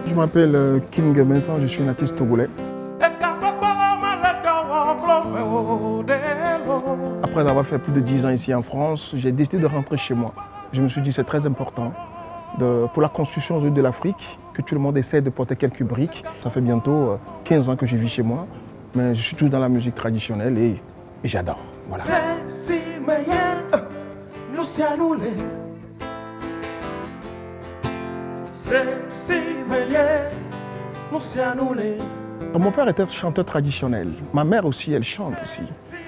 Je m'appelle King Vincent, je suis un artiste togolais. Après avoir fait plus de 10 ans ici en France, j'ai décidé de rentrer chez moi. Je me suis dit que c'est très important pour la construction de l'Afrique, que tout le monde essaie de porter quelques briques. Ça fait bientôt 15 ans que je vis chez moi, mais je suis toujours dans la musique traditionnelle et j'adore. Voilà. Mon père était chanteur traditionnel. Ma mère aussi, elle chante aussi.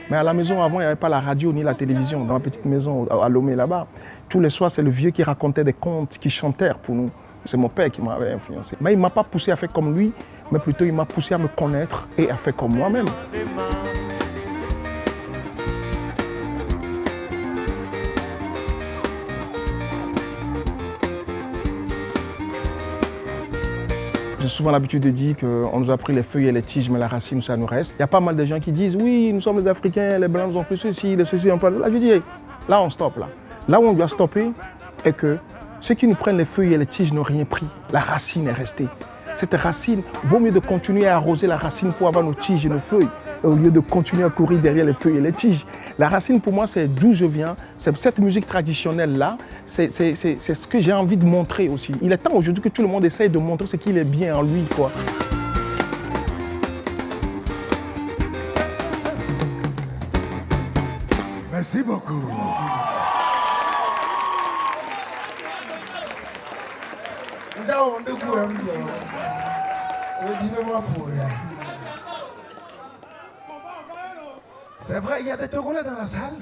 Mais à la maison, avant, il n'y avait pas la radio ni la télévision. Dans la petite maison à Lomé, là-bas, tous les soirs, c'est le vieux qui racontait des contes, qui chantait pour nous. C'est mon père qui m'avait influencé. Mais il ne m'a pas poussé à faire comme lui, mais plutôt il m'a poussé à me connaître et à faire comme moi-même. J'ai souvent l'habitude de dire qu'on nous a pris les feuilles et les tiges, mais la racine, ça nous reste. Il y a pas mal de gens qui disent, oui, nous sommes les Africains, les Blancs ont pris ceci, les ceci, on prend là. Je dis, hey, là on stoppe là. Là où on doit stopper est que ceux qui nous prennent les feuilles et les tiges n'ont rien pris. La racine est restée. Cette racine, vaut mieux de continuer à arroser la racine pour avoir nos tiges et nos feuilles, au lieu de continuer à courir derrière les feuilles et les tiges. La racine, pour moi, c'est d'où je viens. C'est cette musique traditionnelle-là, c'est ce que j'ai envie de montrer aussi. Il est temps aujourd'hui que tout le monde essaye de montrer ce qu'il est bien en lui, quoi. Merci beaucoup. C'est vrai, il y a des Togolais dans la salle.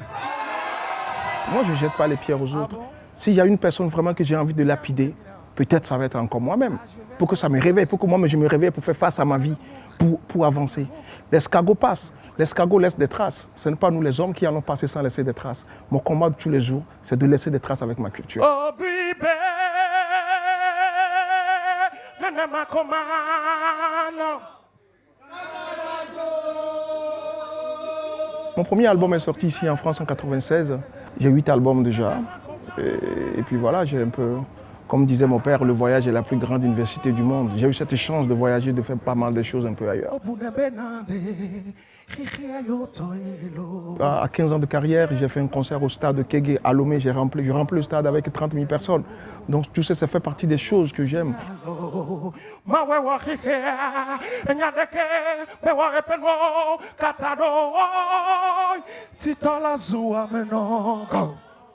Moi, je ne jette pas les pierres aux autres. S'il y a une personne vraiment que j'ai envie de lapider, peut-être ça va être encore moi-même. Pour que ça me réveille, pour que moi je me réveille pour faire face à ma vie, pour avancer. L'escargot passe. L'escargot laisse des traces. Ce n'est pas nous les hommes qui allons passer sans laisser des traces. Mon combat de tous les jours, c'est de laisser des traces avec ma culture. Mon premier album est sorti ici en France en 1996. J'ai 8 albums déjà. Et puis voilà, j'ai un peu, comme disait mon père, le voyage est la plus grande université du monde. J'ai eu cette chance de voyager, de faire pas mal de choses un peu ailleurs. À 15 ans de carrière, j'ai fait un concert au stade de Kégué à Lomé. J'ai rempli le stade avec 30 000 personnes. Donc tout ça, ça fait partie des choses que j'aime.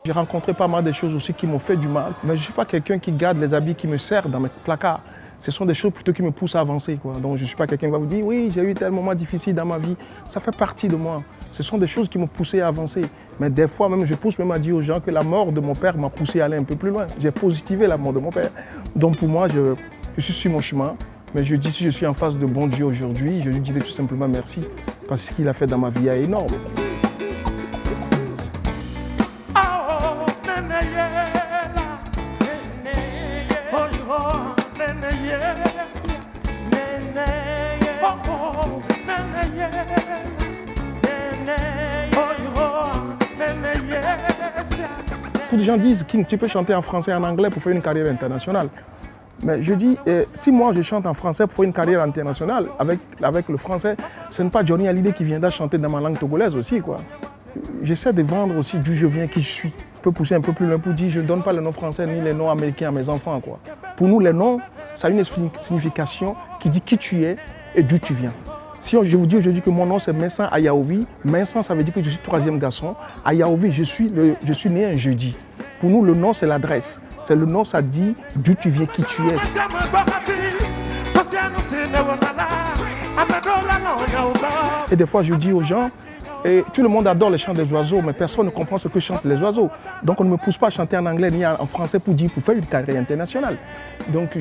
J'ai rencontré pas mal de choses aussi qui m'ont fait du mal. Mais je ne suis pas quelqu'un qui garde les habits qui me servent dans mes placards. Ce sont des choses plutôt qui me poussent à avancer, quoi. Donc je ne suis pas quelqu'un qui va vous dire, oui, j'ai eu tel moment difficile dans ma vie. Ça fait partie de moi. Ce sont des choses qui m'ont poussé à avancer. Mais des fois, même, je pousse même à dire aux gens que la mort de mon père m'a poussé à aller un peu plus loin. J'ai positivé la mort de mon père. Donc pour moi, je suis sur mon chemin. Mais je dis, si je suis en face de bon Dieu aujourd'hui, je lui dirai tout simplement merci. Parce que ce qu'il a fait dans ma vie est énorme. Beaucoup de gens disent, King, tu peux chanter en français et en anglais pour faire une carrière internationale. Mais je dis, si moi je chante en français pour faire une carrière internationale, avec le français, ce n'est pas Johnny Hallyday qui viendra chanter dans ma langue togolaise aussi, quoi. J'essaie de vendre aussi d'où je viens, qui je suis. Je peux pousser un peu plus loin pour dire, je ne donne pas le nom français ni les noms américains à mes enfants, quoi. Pour nous, les noms, ça a une signification qui dit qui tu es et d'où tu viens. Si je vous dis aujourd'hui que mon nom c'est Vincent Ayaovi, Vincent ça veut dire que je suis troisième garçon. Ayaovi, je suis né un jeudi. Pour nous, le nom c'est l'adresse. C'est le nom, ça dit d'où tu viens, qui tu es. Et des fois, je dis aux gens, et tout le monde adore les chants des oiseaux, mais personne ne comprend ce que chantent les oiseaux. Donc on ne me pousse pas à chanter en anglais ni en français pour faire une carrière internationale. Donc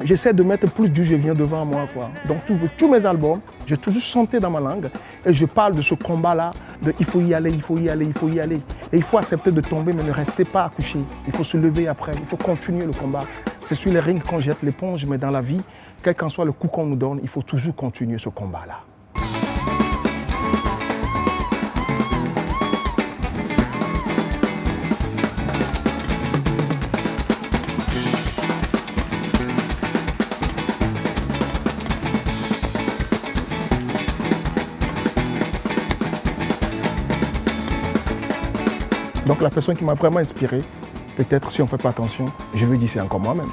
j'essaie de mettre plus d'où je viens devant moi, quoi. Donc tous mes albums, j'ai toujours chanté dans ma langue et je parle de ce combat-là, de il faut y aller, il faut y aller, il faut y aller. Et il faut accepter de tomber, mais ne restez pas accouché. Il faut se lever après, il faut continuer le combat. C'est sur les rings qu'on jette l'éponge, mais dans la vie, quel qu'en soit le coup qu'on nous donne, il faut toujours continuer ce combat-là. Donc la personne qui m'a vraiment inspiré, peut-être si on ne fait pas attention, je veux dire c'est encore moi-même.